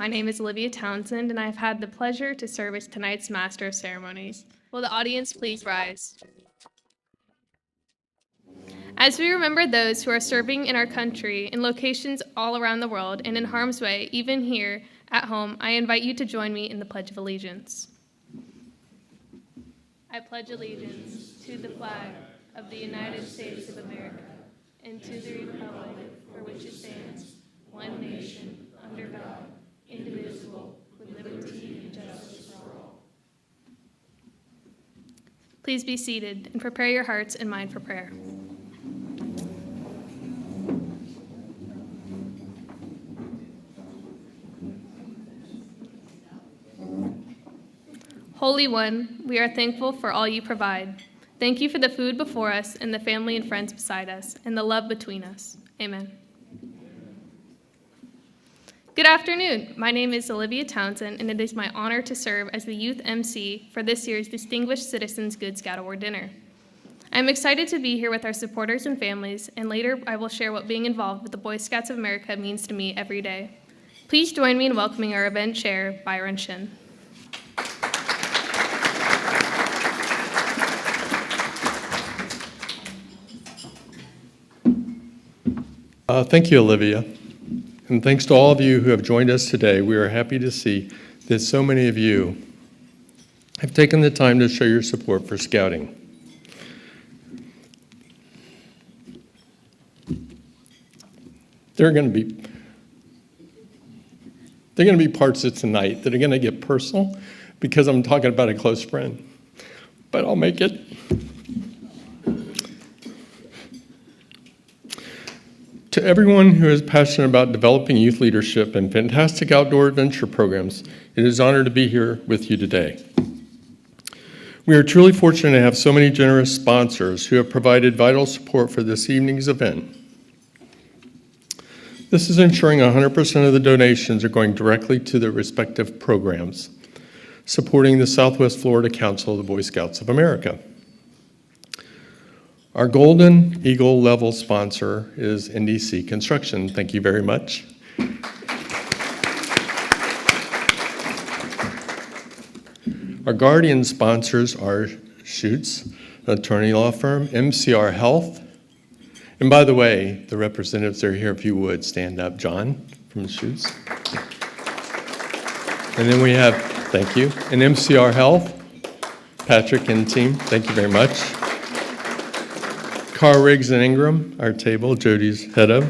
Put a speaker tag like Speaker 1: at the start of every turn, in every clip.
Speaker 1: my name is Olivia Townsend, and I've had the pleasure to serve as tonight's Master of Ceremonies. Will the audience please rise? As we remember those who are serving in our country in locations all around the world and in harm's way, even here at home, I invite you to join me in the Pledge of Allegiance. I pledge allegiance to the flag of the United States of America and to the republic for which it stands, one nation, under God, indivisible, with liberty and justice for all. Please be seated and prepare your hearts and mind for prayer. Holy One, we are thankful for all you provide. Thank you for the food before us and the family and friends beside us and the love between us. Amen. Good afternoon. My name is Olivia Townsend, and it is my honor to serve as the youth MC for this year's Distinguished Citizens Good Scout Award dinner. I'm excited to be here with our supporters and families, and later I will share what being involved with the Boy Scouts of America means to me every day. Please join me in welcoming our event chair, Byron Shin.
Speaker 2: Thank you, Olivia. And thanks to all of you who have joined us today. We are happy to see that so many of you have taken the time to show your support for Scouting. There are going to be parts of tonight that are going to get personal because I'm talking about a close friend, but I'll make it. To everyone who is passionate about developing youth leadership and fantastic outdoor adventure programs, it is an honor to be here with you today. We are truly fortunate to have so many generous sponsors who have provided vital support for this evening's event. This is ensuring 100% of the donations are going directly to their respective programs, supporting the Southwest Florida Council of the Boy Scouts of America. Our Golden Eagle level sponsor is NDC Construction. Thank you very much. Our Guardian sponsors are Schutz, an attorney law firm, MCR Health. And by the way, the representatives are here. If you would, stand up. John from Schutz. And then we have, thank you, and MCR Health, Patrick and team, thank you very much. Carr, Riggs, and Ingram, our table, Jody's head of.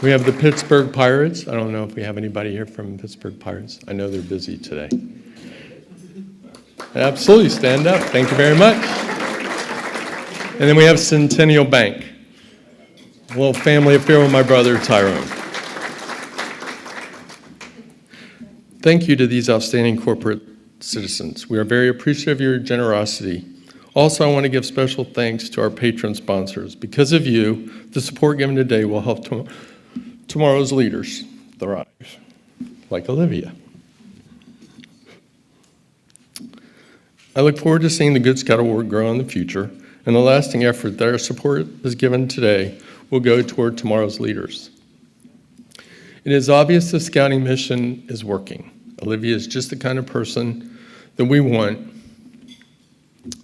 Speaker 2: We have the Pittsburgh Pirates. I don't know if we have anybody here from Pittsburgh Pirates. I know they're busy today. Absolutely, stand up. Thank you very much. And then we have Centennial Bank, a little family affair with my brother, Tyrone. Thank you to these outstanding corporate citizens. We are very appreciative of your generosity. Also, I want to give special thanks to our patron sponsors. Because of you, the support given today will help tomorrow's leaders thrive, like Olivia. I look forward to seeing the Good Scout Award grow in the future, and the lasting effort that our support is given today will go toward tomorrow's leaders. It is obvious the Scouting mission is working. Olivia is just the kind of person that we want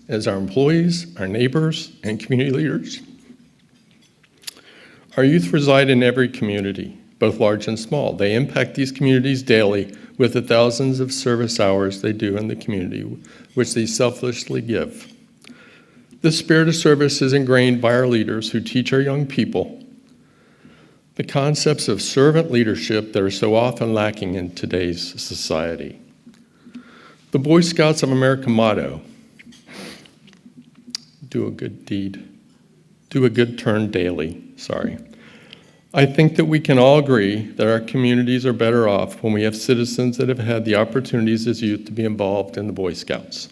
Speaker 2: as our employees, our neighbors, and community leaders. Our youth reside in every community, both large and small. They impact these communities daily with the thousands of service hours they do in the community, which they selflessly give. This spirit of service is ingrained by our leaders who teach our young people the concepts of servant leadership that are so often lacking in today's society. The Boy Scouts of America motto, do a good deed, do a good turn daily, I think that we can all agree that our communities are better off when we have citizens that have had the opportunities as youth to be involved in the Boy Scouts.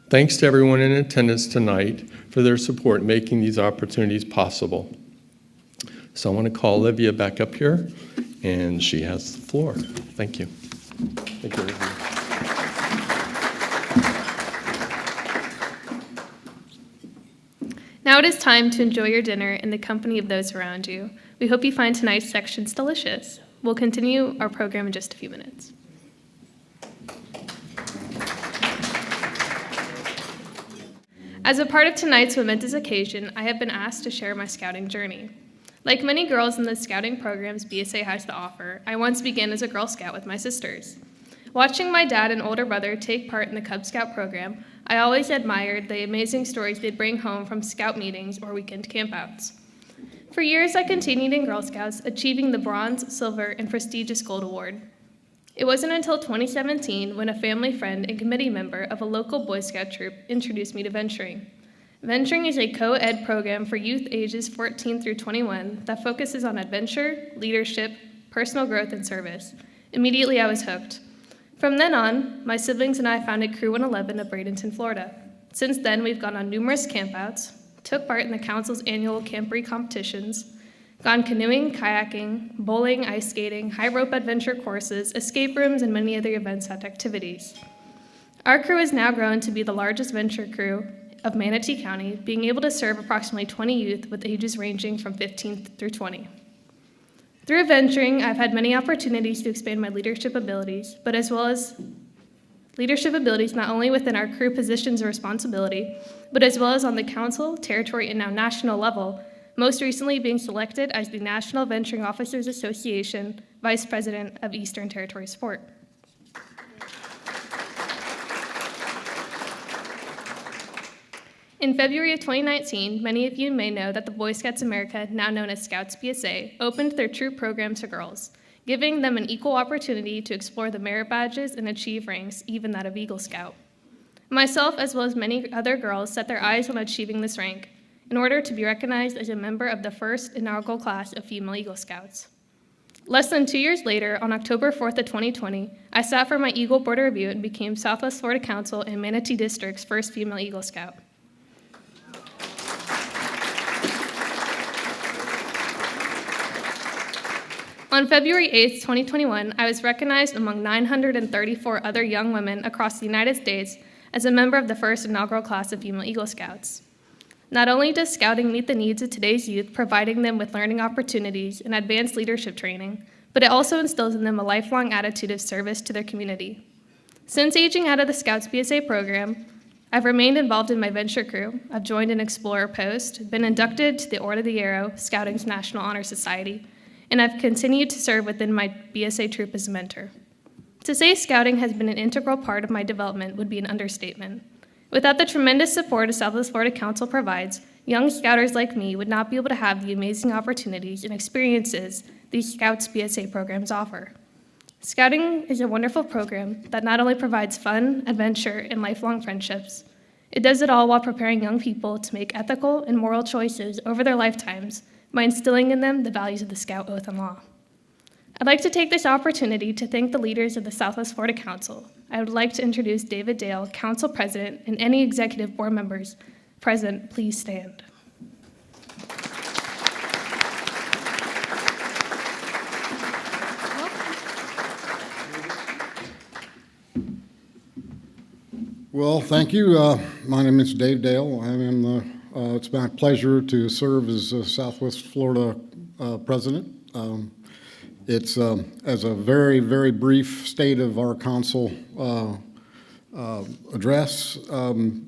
Speaker 2: Thanks to everyone in attendance tonight for their support in making these opportunities possible. So I want to call Olivia back up here, and she has the floor. Thank you. Thank you, Olivia.
Speaker 1: Now it is time to enjoy your dinner in the company of those around you. We hope you find tonight's sections delicious. We'll continue our program in just a few minutes. As a part of tonight's momentous occasion, I have been asked to share my scouting journey. Like many girls in the scouting programs BSA has to offer, I once began as a Girl Scout with my sisters. Watching my dad and older brother take part in the Cub Scout program, I always admired the amazing stories they'd bring home from scout meetings or weekend campouts. For years, I continued in Girl Scouts, achieving the bronze, silver, and prestigious gold award. It wasn't until 2017 when a family friend and committee member of a local Boy Scout troop introduced me to venturing. Venturing is a co-ed program for youth ages 14 through 21 that focuses on adventure, leadership, personal growth, and service. Immediately, I was hooked. From then on, my siblings and I founded Crew 111 of Bradenton, Florida. Since then, we've gone on numerous campouts, took part in the council's annual camporee competitions, gone canoeing, kayaking, bowling, ice skating, high rope adventure courses, escape rooms, and many other events and activities. Our crew has now grown to be the largest venture crew of Manatee County, being able to serve approximately 20 youth with ages ranging from 15 through 20. Through venturing, I've had many opportunities to expand my leadership abilities, but as well as leadership abilities not only within our crew positions of responsibility, but as well as on the council, territory, and now national level, most recently being selected as the National Venturing Officers Association Vice President of Eastern Territory Sport. In February of 2019, many of you may know that the Boy Scouts America, now known as Scouts BSA, opened their troop program to girls, giving them an equal opportunity to explore the merit badges and achieve ranks, even that of Eagle Scout. Myself, as well as many other girls, set their eyes on achieving this rank in order to be recognized as a member of the first inaugural class of female Eagle Scouts. Less than 2 years later, on October 4th of 2020, I sat for my Eagle Board review and became Southwest Florida Council and Manatee District's first female Eagle Scout. On February 8th, 2021, I was recognized among 934 other young women across the United States as a member of the first inaugural class of female Eagle Scouts. Not only does scouting meet the needs of today's youth, providing them with learning opportunities and advanced leadership training, but it also instills in them a lifelong attitude of service to their community. Since aging out of the Scouts BSA program, I've remained involved in my venture crew. I've joined an Explorer post, been inducted to the Order of the Arrow, Scouting's National Honor Society, and I've continued to serve within my BSA troop as a mentor. To say scouting has been an integral part of my development would be an understatement. Without the tremendous support a Southwest Florida Council provides, young scouters like me would not be able to have the amazing opportunities and experiences these Scouts BSA programs offer. Scouting is a wonderful program that not only provides fun, adventure, and lifelong friendships, it does it all while preparing young people to make ethical and moral choices over their lifetimes by instilling in them the values of the Scout Oath and Law. I'd like to take this opportunity to thank the leaders of the Southwest Florida Council. I would like to introduce David Dale, Council President, and any executive board members present. Please stand.
Speaker 3: Well, thank you. My name is Dave Dale. It's my pleasure to serve as Southwest Florida president. It's as a very, very brief state of our council address.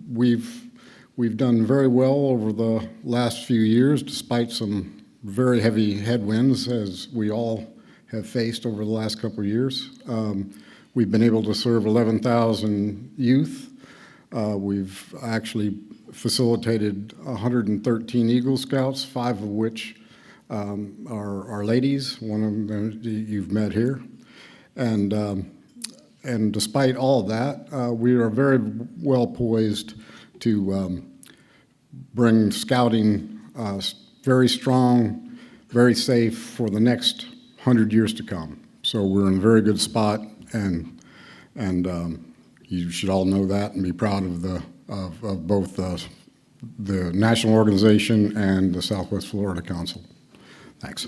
Speaker 3: We've done very well over the last few years, despite some very heavy headwinds, as we all have faced over the last couple of years. We've been able to serve 11,000 youth. We've actually facilitated 113 Eagle Scouts, 5 of which are ladies. One of them you've met here. And despite all of that, we are very well poised to bring scouting very strong, very safe for the next 100 years to come. So we're in a very good spot, and you should all know that and be proud of both the national organization and the Southwest Florida Council. Thanks.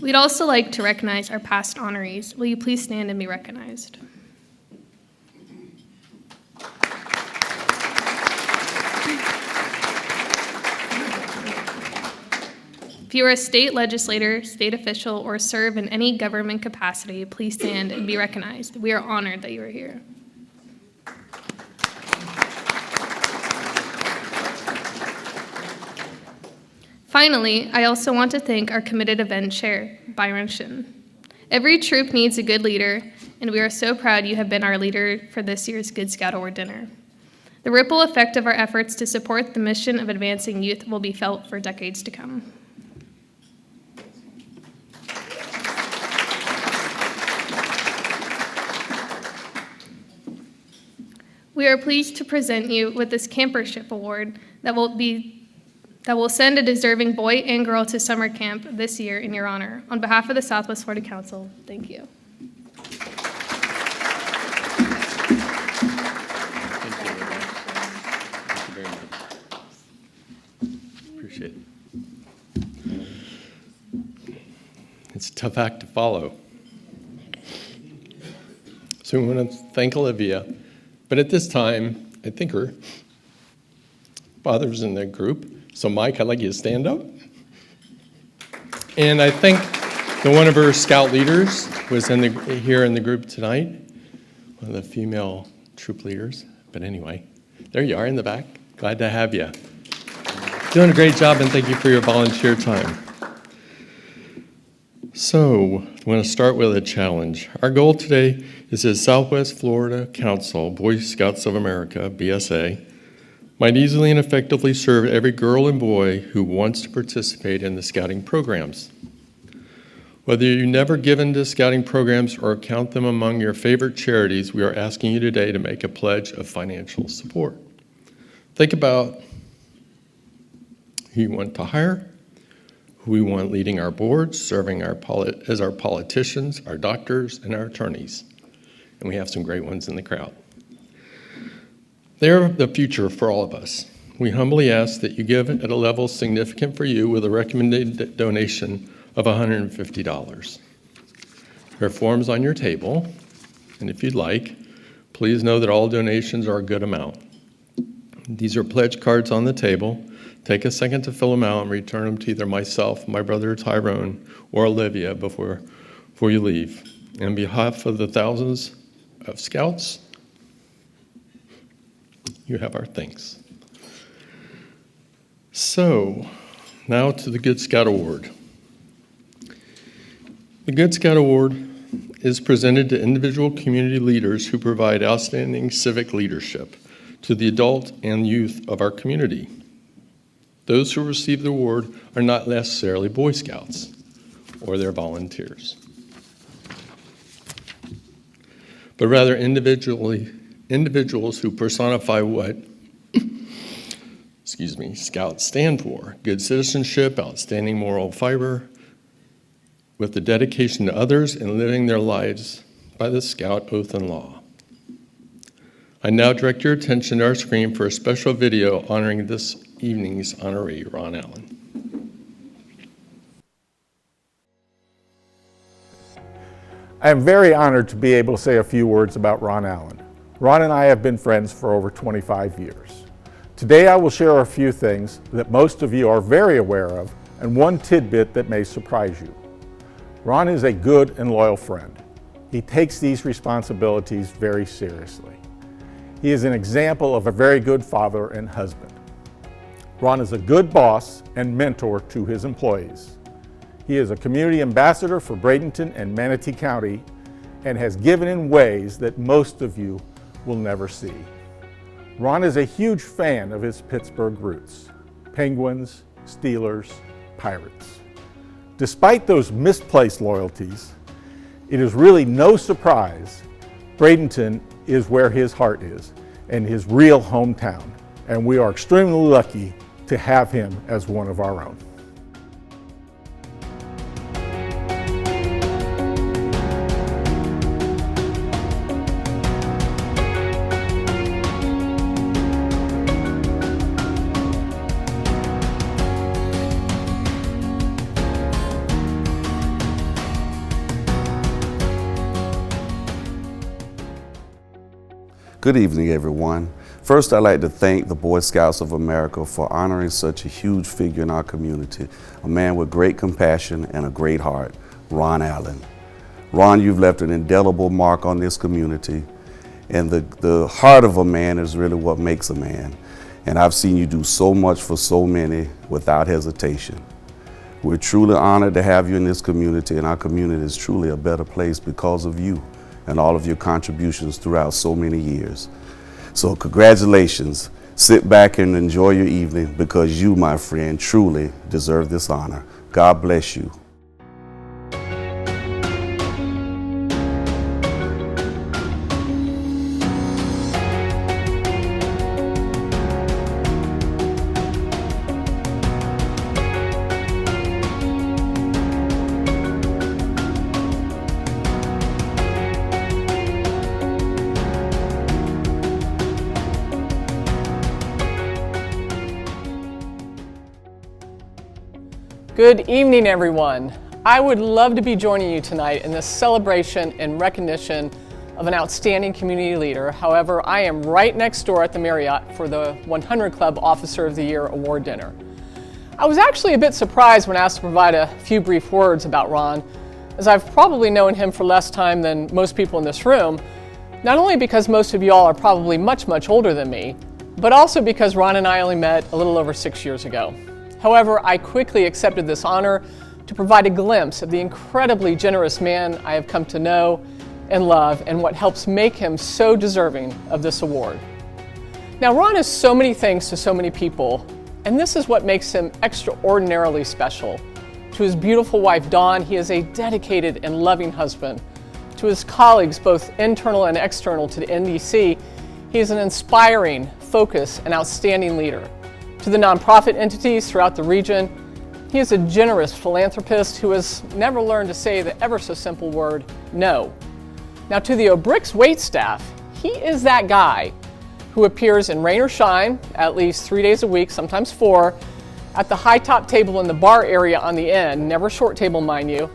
Speaker 1: We'd also like to recognize our past honorees. Will you please stand and be recognized? If you are a state legislator, state official, or serve in any government capacity, please stand and be recognized. We are honored that you are here. Finally, I also want to thank our committed event chair, Byron Shin. Every troop needs a good leader, and we are so proud you have been our leader for this year's Good Scout Award dinner. The ripple effect of our efforts to support the mission of advancing youth will be felt for decades to come. We are pleased to present you with this Campership Award that will send a deserving boy and girl to summer camp this year in your honor. On behalf of the Southwest Florida Council, thank you.
Speaker 2: Thank you very much. Appreciate it. It's a tough act to follow. So we want to thank Olivia, but at this time, I think her father's in the group. So Mike, I'd like you to stand up. And I think that one of her scout leaders was here in the group tonight, one of the female troop leaders. But anyway, there you are in the back. Glad to have you. Doing a great job, and thank you for your volunteer time. So I'm going to start with a challenge. Our goal today is that Southwest Florida Council, Boy Scouts of America, BSA, might easily and effectively serve every girl and boy who wants to participate in the scouting programs. Whether you've never given to scouting programs or count them among your favorite charities, we are asking you today to make a pledge of financial support. Think about who you want to hire, who we want leading our boards, serving as our politicians, our doctors, and our attorneys. And we have some great ones in the crowd. They're the future for all of us. We humbly ask that you give at a level significant for you with a recommended donation of $150. There are forms on your table, and if you'd like, please know that all donations are a good amount. These are pledge cards on the table. Take a second to fill them out and return them to either myself, my brother Tyrone, or Olivia before you leave. And on behalf of the thousands of scouts, you have our thanks. So, now to the Good Scout Award. The Good Scout Award is presented to individual community leaders who provide outstanding civic leadership to the adult and youth of our community. Those who receive the award are not necessarily Boy Scouts or their volunteers, but rather individuals who personify what Scouts stand for: good citizenship, outstanding moral fiber, with the dedication to others and living their lives by the Scout oath and law. I now direct your attention to our screen for a special video honoring this evening's honoree, Ron Allen.
Speaker 4: I am very honored to be able to say a few words about Ron Allen. Ron and I have been friends for over 25 years. Today I will share a few things that most of you are very aware of and one tidbit that may surprise you. Ron is a good and loyal friend. He takes these responsibilities very seriously. He is an example of a very good father and husband. Ron is a good boss and mentor to his employees. He is a community ambassador for Bradenton and Manatee County and has given in ways that most of you will never see. Ron is a huge fan of his Pittsburgh roots: Penguins, Steelers, Pirates. Despite those misplaced loyalties, it is really no surprise Bradenton is where his heart is and his real hometown, and we are extremely lucky to have him as one of our own.
Speaker 5: Good evening, everyone. First, I'd like to thank the Boy Scouts of America for honoring such a huge figure in our community, a man with great compassion and a great heart, Ron Allen. Ron, you've left an indelible mark on this community, and the heart of a man is really what makes a man. And I've seen you do so much for so many without hesitation. We're truly honored to have you in this community, and our community is truly a better place because of you and all of your contributions throughout so many years. So congratulations. Sit back and enjoy your evening because you, my friend, truly deserve this honor. God bless you.
Speaker 6: Good evening, everyone. I would love to be joining you tonight in this celebration and recognition of an outstanding community leader. However, I am right next door at the Marriott for the 100 Club Officer of the Year Award dinner. I was actually a bit surprised when asked to provide a few brief words about Ron, as I've probably known him for less time than most people in this room, not only because most of y'all are probably much, much older than me, but also because Ron and I only met a little over 6 years ago. However, I quickly accepted this honor to provide a glimpse of the incredibly generous man I have come to know and love, and what helps make him so deserving of this award. Now, Ron is so many things to so many people, and this is what makes him extraordinarily special. To his beautiful wife, Dawn, he is a dedicated and loving husband. To his colleagues, both internal and external to the NDC, he is an inspiring, focused, and outstanding leader. To the nonprofit entities throughout the region, he is a generous philanthropist who has never learned to say the ever so simple word, no. Now, to the O'Bricks wait staff, he is that guy who appears in rain or shine at least 3 days a week, sometimes 4, at the high top table in the bar area on the end, never short table, mind you,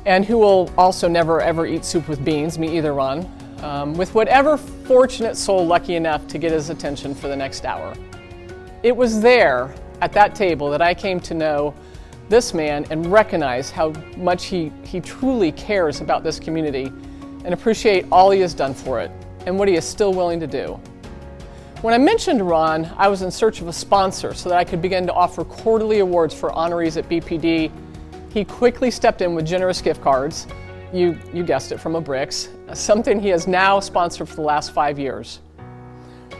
Speaker 6: and who will also never ever eat soup with beans, me either, Ron, with whatever fortunate soul lucky enough to get his attention for the next hour. It was there at that table that I came to know this man and recognize how much he truly cares about this community and appreciate all he has done for it and what he is still willing to do. When I mentioned Ron, I was in search of a sponsor so that I could begin to offer quarterly awards for honorees at BPD. He quickly stepped in with generous gift cards, you guessed it, from O'Bricks, something he has now sponsored for the last 5 years.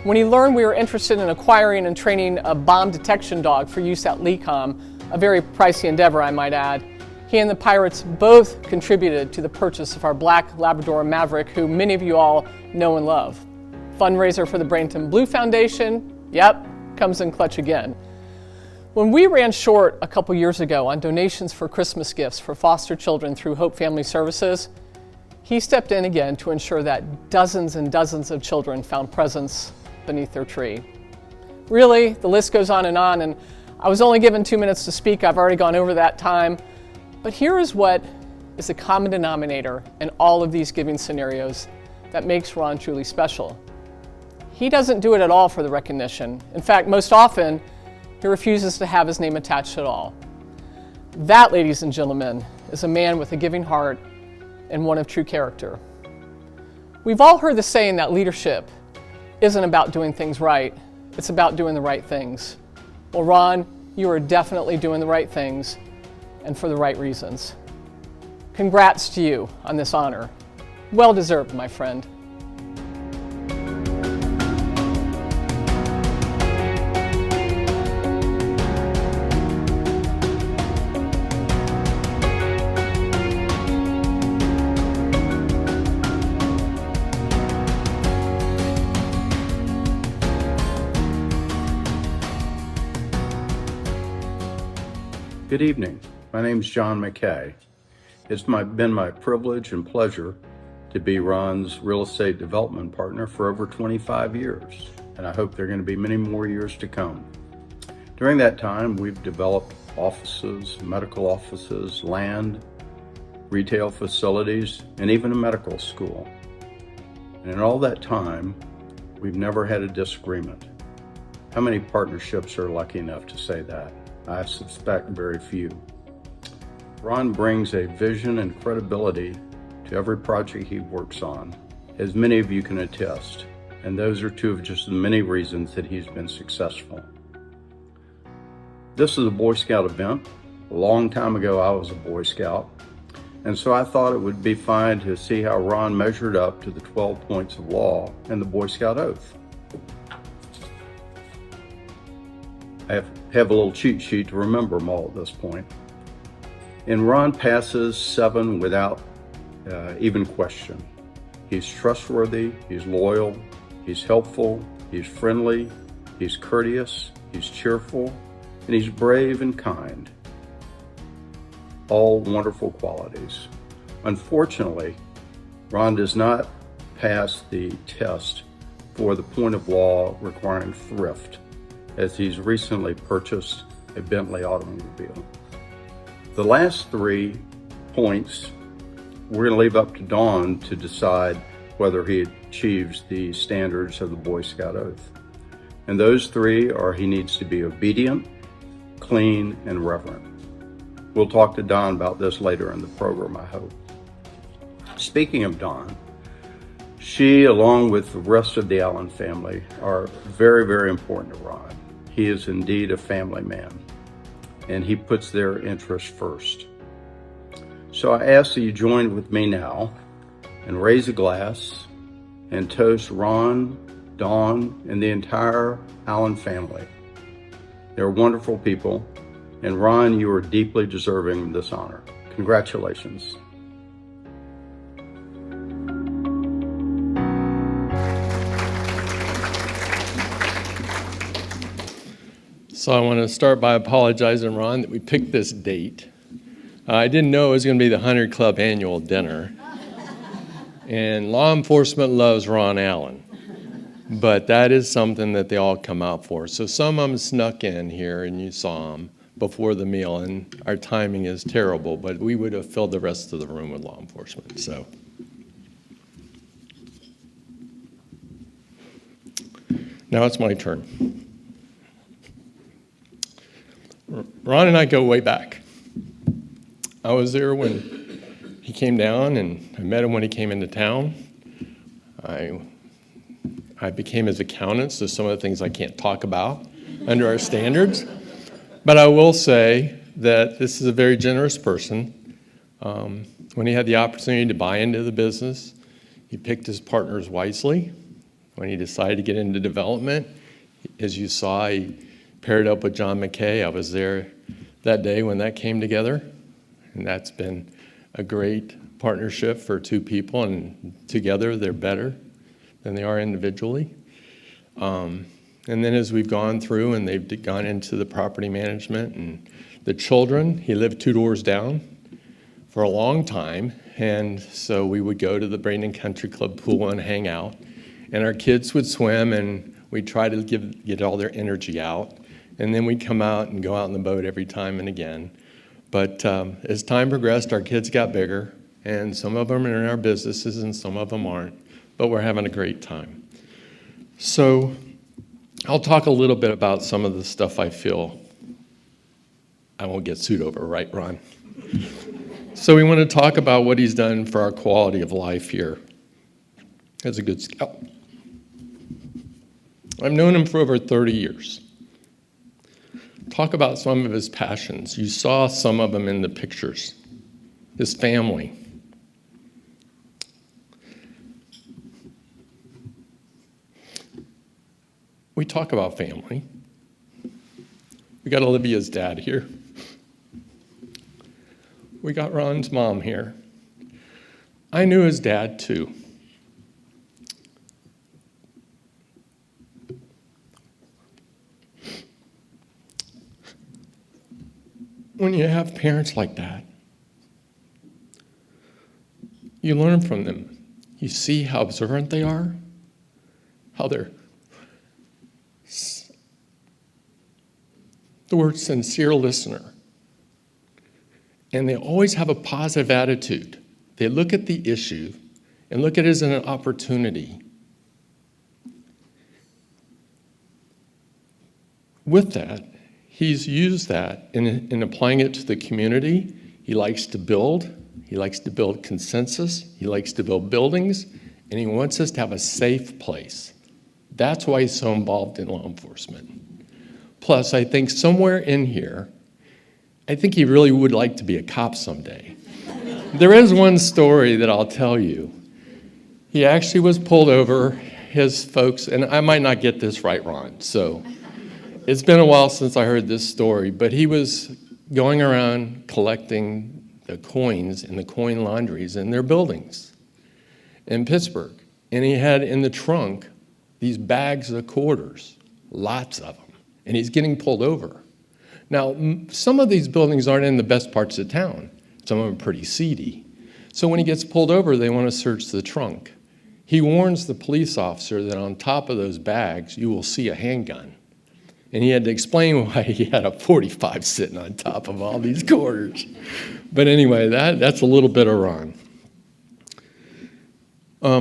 Speaker 6: When he learned we were interested in acquiring and training a bomb detection dog for use at LECOM, a very pricey endeavor, I might add, he and the Pirates both contributed to the purchase of our black Labrador Maverick, who many of you all know and love. Fundraiser for the Bradenton Blue Foundation, yep, comes in clutch again. When we ran short a couple years ago on donations for Christmas gifts for foster children through Hope Family Services, he stepped in again to ensure that dozens and dozens of children found presents beneath their tree. Really, the list goes on, and I was only given 2 minutes to speak. I've already gone over that time. But here is what is the common denominator in all of these giving scenarios that makes Ron truly special. He doesn't do it at all for the recognition. In fact, most often, he refuses to have his name attached at all. That, ladies and gentlemen, is a man with a giving heart and one of true character. We've all heard the saying that leadership isn't about doing things right, it's about doing the right things. Well, Ron, you are definitely doing the right things, and for the right reasons. Congrats to you on this honor. Well deserved, my friend.
Speaker 7: Good evening. My name is John Mckay. It's been my privilege and pleasure to be Ron's real estate development partner for over 25 years, and I hope there are going to be many more years to come. During that time, we've developed offices, medical offices, land, retail facilities, and even a medical school. And in all that time, We've never had a disagreement. How many partnerships are lucky enough to say that? I suspect very few. Ron brings a vision and credibility to every project he works on, as many of you can attest, and those are two of just the many reasons that he's been successful. This is a Boy Scout event. A long time ago, I was a Boy Scout, and so I thought it would be fine to see how Ron measured up to the 12 points of law and the Boy Scout oath. I have a little cheat sheet to remember them all at this point. And Ron passes 7 without even question. He's trustworthy, he's loyal, he's helpful, he's friendly, he's courteous, he's cheerful, and he's brave and kind. All wonderful qualities. Unfortunately, Ron does not pass the test for the point of law requiring thrift, as he's recently purchased a Bentley automobile. The last 3 points, we're going to leave up to Dawn to decide whether he achieves the standards of the Boy Scout oath. And those 3 are he needs to be obedient, clean, and reverent. We'll talk to Dawn about this later in the program, I hope. Speaking of Dawn, she, along with the rest of the Allen family, are very, very important to Ron. He is indeed a family man, and he puts their interests first. So I ask that you join with me now and raise a glass and toast Ron, Dawn, and the entire Allen family. They're wonderful people, and Ron, you are deeply deserving of this honor. Congratulations.
Speaker 2: So I want to start by apologizing, Ron, that we picked this date. I didn't know it was going to be the 100 Club annual dinner. And law enforcement loves Ron Allen. But that is something that they all come out for. So some of them snuck in here, and you saw them before the meal, and our timing is terrible, but we would have filled the rest of the room with law enforcement. So now it's my turn. Ron and I go way back. I was there when he came down, and I met him when he came into town. I became his accountant, so some of the things I can't talk about under our standards. But I will say that this is a very generous person. When he had the opportunity to buy into the business, he picked his partners wisely. When he decided to get into development, as you saw, he paired up with John Mckay. I was there that day when that came together, and that's been a great partnership for 2 people, and together they're better than they are individually. And then as we've gone through and they've gone into the property management and the children, he lived 2 doors down for a long time, and so we would go to the Bradenton Country Club pool and hang out, and our kids would swim, and we'd try to get all their energy out, and then we'd come out and go out in the boat every time and again. But as time progressed, our kids got bigger, and some of them are in our businesses and some of them aren't, but we're having a great time. So I'll talk a little bit about some of the stuff I feel I won't get sued over, right, Ron? So we want to talk about what he's done for our quality of life here as a good scout. I've known him for over 30 years. Talk about some of his passions. You saw some of them in the pictures. His family. We talk about family. We got Olivia's dad here. We got Ron's mom here. I knew his dad too. When you have parents like that, you learn from them. You see how observant they are, how they're, the word sincere listener. And they always have a positive attitude. They look at the issue and look at it as an opportunity. with that, he's used that in applying it to the community. He likes to build. He likes to build consensus. He likes to build buildings. And he wants us to have a safe place. That's why he's so involved in law enforcement. Plus, I think somewhere in here, I think he really would like to be a cop someday. There is one story that I'll tell you. He actually was pulled over, his folks, and I might not get this right, Ron, so it's been a while since I heard this story, but he was going around collecting the coins in the coin laundries in their buildings in Pittsburgh. And he had in the trunk these bags of quarters, lots of them, and he's getting pulled over. Now, some of these buildings aren't in the best parts of town. Some of them are pretty seedy. So when he gets pulled over, they want to search the trunk. He warns the police officer that on top of those bags, you will see a handgun. And he had to explain why he had a .45 sitting on top of all these quarters. But anyway, that's a little bit of Ron.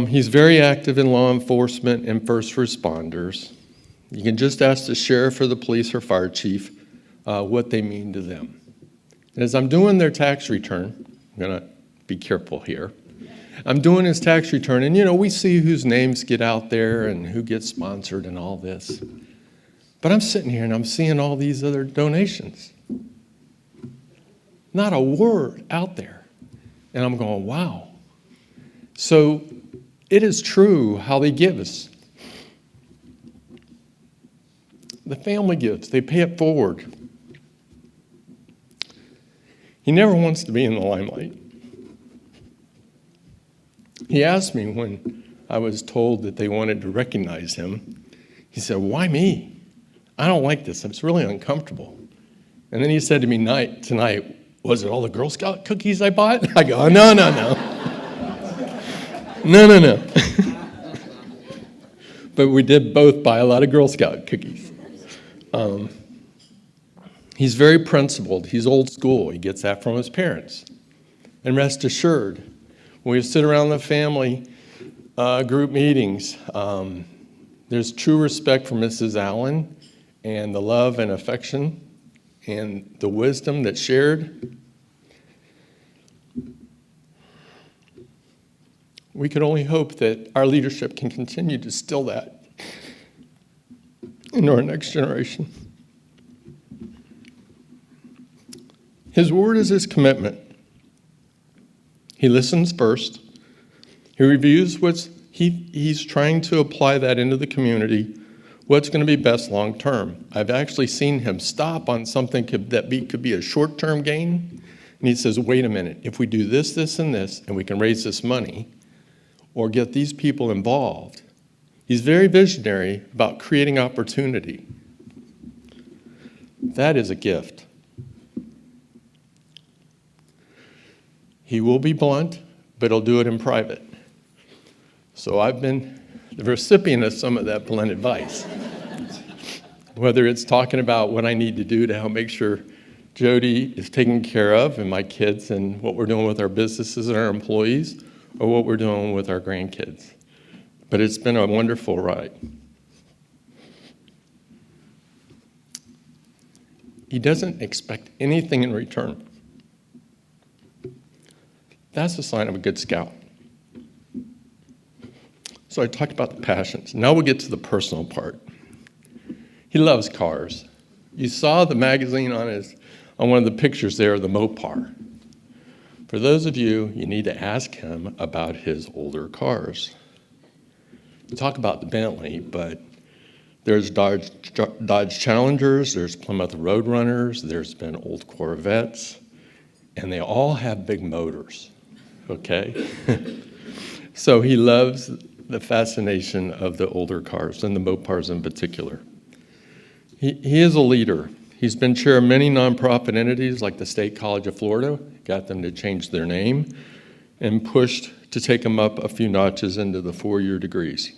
Speaker 2: He's very active in law enforcement and first responders. You can just ask the sheriff or the police or fire chief what they mean to them. And as I'm doing their tax return, I'm going to be careful here. I'm doing his tax return, and we see whose names get out there and who gets sponsored and all this. But I'm sitting here and I'm seeing all these other donations. Not a word out there. And I'm going, wow. So it is true how they give us. The family gives, they pay it forward. He never wants to be in the limelight. He asked me when I was told that they wanted to recognize him, he said, why me? I don't like this. It's really uncomfortable. And then he said to me tonight, was it all the Girl Scout cookies I bought? I go, no. No. But we did both buy a lot of Girl Scout cookies. He's very principled. He's old school. He gets that from his parents. And rest assured, when we sit around the family group meetings, there's true respect for Mrs. Allen and the love and affection and the wisdom that's shared. We can only hope that our leadership can continue to instill that into our next generation. His word is his commitment. He listens first. He reviews he's trying to apply that into the community, what's going to be best long term. I've actually seen him stop on something that could be a short-term gain, and he says, wait a minute, if we do this, this, and this, and we can raise this money, or get these people involved. He's very visionary about creating opportunity. That is a gift. He will be blunt, but he'll do it in private. So I've been the recipient of some of that blunt advice. Whether it's talking about what I need to do to help make sure Jody is taken care of and my kids and what we're doing with our businesses and our employees, or what we're doing with our grandkids. But it's been a wonderful ride. He doesn't expect anything in return. That's a sign of a good scout. So I talked about the passions. Now we'll get to the personal part. He loves cars. You saw the magazine on one of the pictures there of the Mopar. For those of you, you need to ask him about his older cars. We talk about the Bentley, but there's Dodge Challengers, there's Plymouth Roadrunners, there's been old Corvettes, and they all have big motors, okay? So he loves the fascination of the older cars, and the Mopars in particular. He is a leader. He's been chair of many nonprofit entities like the State College of Florida, got them to change their name, and pushed to take them up a few notches into the 4-year degrees.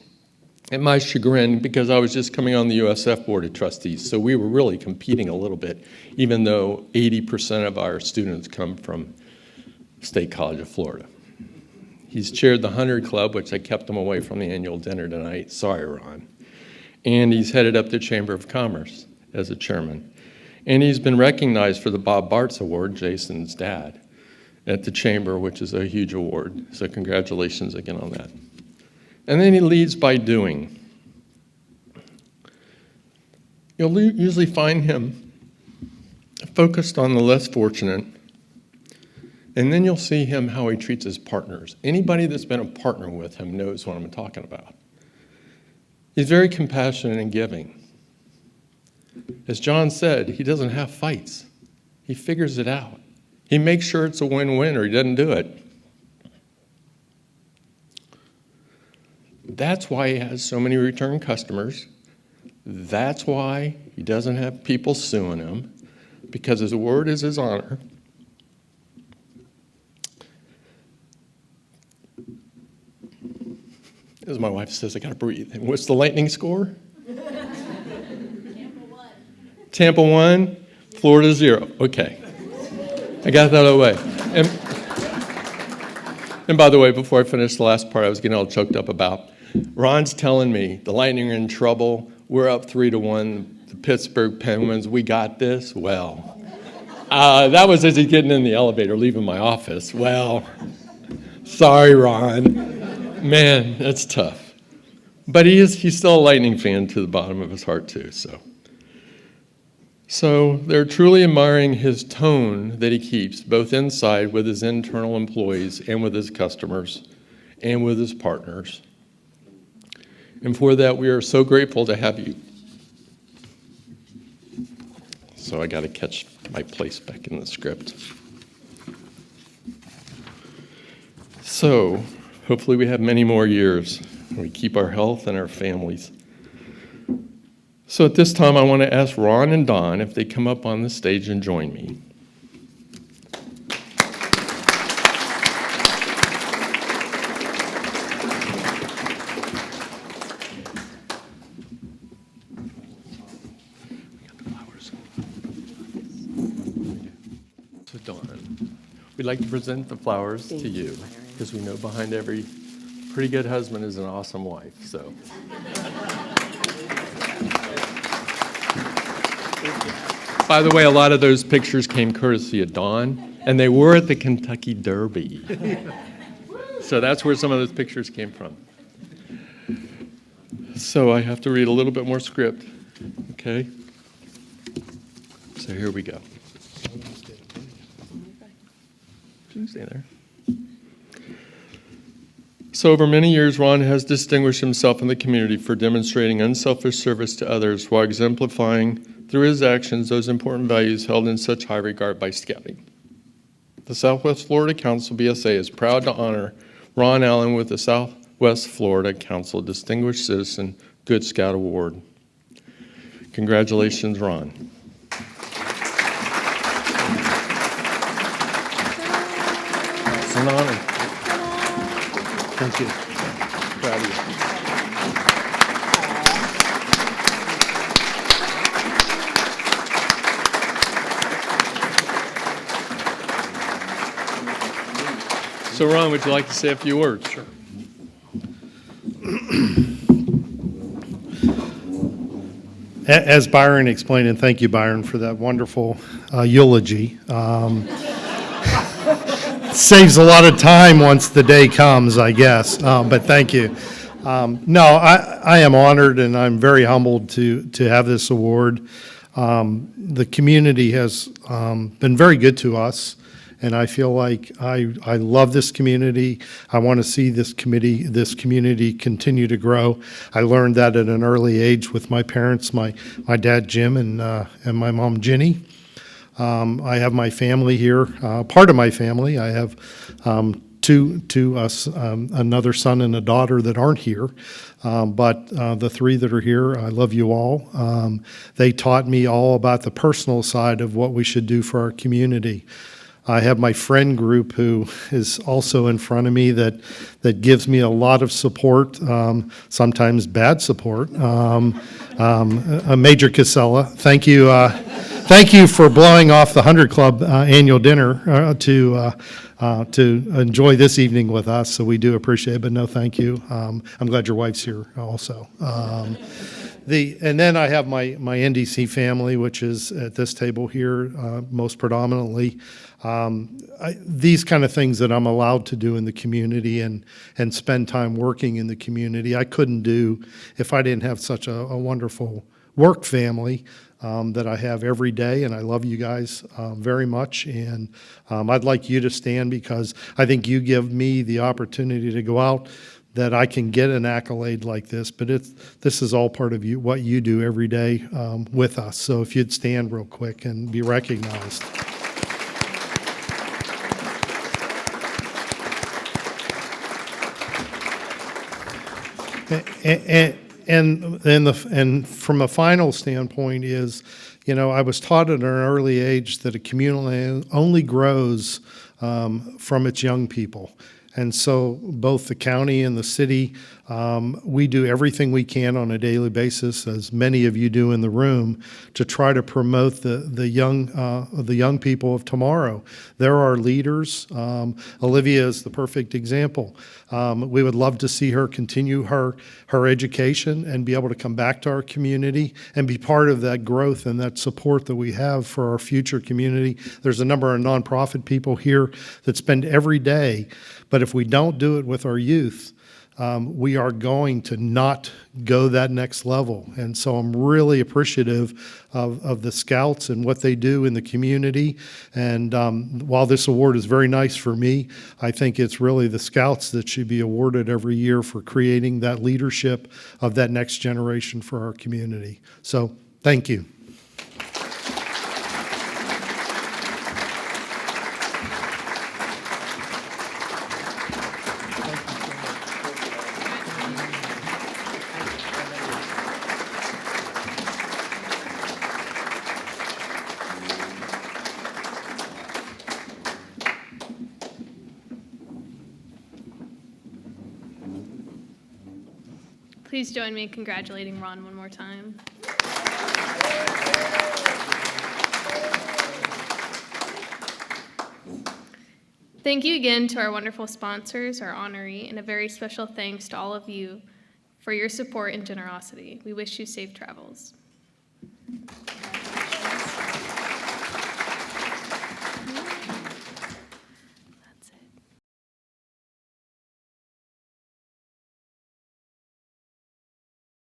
Speaker 2: At my chagrin, because I was just coming on the USF Board of Trustees, so we were really competing a little bit, even though 80% of our students come from State College of Florida. He's chaired the 100 Club, which I kept him away from the annual dinner tonight. Sorry, Ron. And he's headed up the Chamber of Commerce. as a chairman. And he's been recognized for the Bob Bartz Award, Jason's dad, at the Chamber, which is a huge award. So congratulations again on that. And then he leads by doing. You'll usually find him focused on the less fortunate, and then you'll see him how he treats his partners. Anybody that's been a partner with him knows what I'm talking about. He's very compassionate and giving. As John said, he doesn't have fights. He figures it out. He makes sure it's a win-win or he doesn't do it. That's why he has so many return customers. That's why he doesn't have people suing him, because his word is his honor. As my wife says, I gotta breathe. And what's the Lightning score? Tampa 1, Florida 0. Okay. I got that out of the way. And by the way, before I finish the last part I was getting all choked up about, Ron's telling me the Lightning are in trouble. We're up 3-1. The Pittsburgh Penguins, we got this. Well, that was as he's getting in the elevator, leaving my office. Well, sorry, Ron. Man, that's tough. But he's still a Lightning fan to the bottom of his heart, too, So they're truly admiring his tone that he keeps, both inside with his internal employees and with his customers and with his partners. And for that, we are so grateful to have you. So I got to catch my place back in the script. So hopefully we have many more years and we keep our health and our families. So at this time, I want to ask Ron and Don if they come up on the stage and join me. So Don, we'd like to present the flowers to you, because we know behind every pretty good husband is an awesome wife, so. By the way, a lot of those pictures came courtesy of Dawn, and they were at the Kentucky Derby. So that's where some of those pictures came from. So I have to read a little bit more script, okay? So here we go. You can stay there. So over many years, Ron has distinguished himself in the community for demonstrating unselfish service to others while exemplifying through his actions those important values held in such high regard by Scouting. The Southwest Florida Council, BSA, is proud to honor Ron Allen with the Southwest Florida Council Distinguished Citizen Good Scout Award. Congratulations, Ron. It's an honor. Thank you. Proud of you. So Ron, would you like to say a few words? Sure.
Speaker 8: As Byron explained, and thank you, Byron, for that wonderful eulogy. Saves a lot of time once the day comes, I guess, but thank you. No, I am honored and I'm very humbled to have this award. The community has been very good to us, and I feel like I love this community. I want to see this community continue to grow. I learned that at an early age with my parents, my dad Jim and my mom Ginny. I have my family here, part of my family. I have another son and a daughter that aren't here, but the three that are here, I love you all. They taught me all about the personal side of what we should do for our community. I have my friend group who is also in front of me that gives me a lot of support, sometimes bad support. Major Casella, thank you. Thank you for blowing off the 100 Club annual dinner to enjoy this evening with us. So we do appreciate it, but no, thank you. I'm glad your wife's here also. And then I have my NDC family, which is at this table here, most predominantly. These kind of things that I'm allowed to do in the community and spend time working in the community, I couldn't do if I didn't have such a wonderful work family that I have every day, and I love you guys very much. And I'd like you to stand because I think you give me the opportunity to go out that I can get an accolade like this, but this is all part of what you do every day with us. So if you'd stand real quick and be recognized. And from a final standpoint is, I was taught at an early age that a community only grows from its young people. And so both the county and the city, we do everything we can on a daily basis, as many of you do in the room, to try to promote the young people of tomorrow. They're our leaders. Olivia is the perfect example. We would love to see her continue her education and be able to come back to our community and be part of that growth and that support that we have for our future community. There's a number of nonprofit people here that spend every day, but if we don't do it with our youth, we are going to not go that next level. And so I'm really appreciative of the Scouts and what they do in the community. And while this award is very nice for me, I think it's really the Scouts that should be awarded every year for creating that leadership of that next generation for our community. So thank you.
Speaker 1: Please join me in congratulating Ron one more time. Thank you again to our wonderful sponsors, our honoree, and a very special thanks to all of you for your support and generosity. We wish you safe travels.